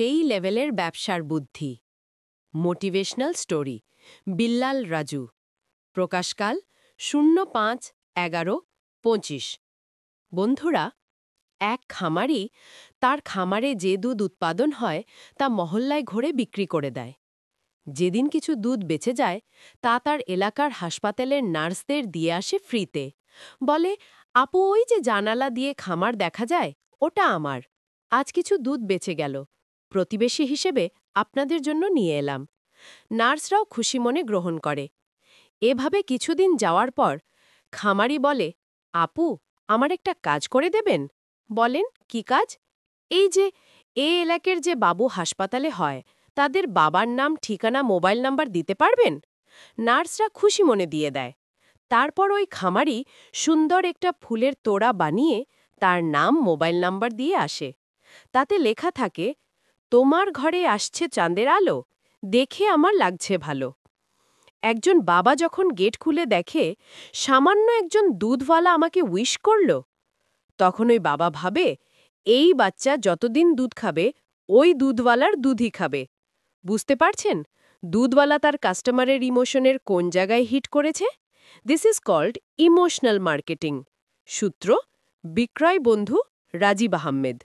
সেই লেভেলের ব্যবসার বুদ্ধি। Motivational story, Billal Raju. প্রকাশকাল 05-11-25। বন্ধুরা, এক খামারি তার খামারে যে দুধ উৎপাদন হয় তা মহল্লায় ঘুরে বিক্রি করে দেয়। যেদিন কিছু দুধ বেঁচে যায় তা তার এলাকার হাসপাতালের নার্সদের দিয়ে আসে ফ্রিতে। বলে, আপু, ওই যে জানালা দিয়ে খামার দেখা যায়, ওটা আমার। আজ কিছু দুধ বেঁচে গেল, প্রতিবেশী হিসেবে আপনাদের জন্য নিয়ে এলাম। নার্সরাও খুশি মনে গ্রহণ করে। এভাবে কিছুদিন যাওয়ার পর খামারি বলে, আপু, আমার একটা কাজ করে দেবেন? বলেন, কি কাজ? এই যে এলাকার যে বাবু হাসপাতালে হয়, তাদের বাবার নাম, ঠিকানা, মোবাইল নাম্বার দিতে পারবেন? নার্সরা খুশি মনে দিয়ে দেয়। তারপর ওই খামারি সুন্দর একটা ফুলের তোড়া বানিয়ে তার নাম, মোবাইল নাম্বার দিয়ে আসে। তাতে লেখা থাকে, তোমার ঘরে আসছে চাঁদের আলো, দেখে আমার লাগছে ভালো। একজন বাবা যখন গেট খুলে দেখে সামান্য একজন দুধওয়ালা আমাকে উইশ করল, তখন ওই বাবা ভাবে, এই বাচ্চা যতদিন দুধ খাবে ওই দুধওয়ালার দুধই খাবে। বুঝতে পারছেন দুধওয়ালা তার কাস্টমারের ইমোশনের কোন জায়গায় হিট করেছে? This is called emotional marketing. সূত্র, বিক্রয় বন্ধু রাজীব আহমেদ।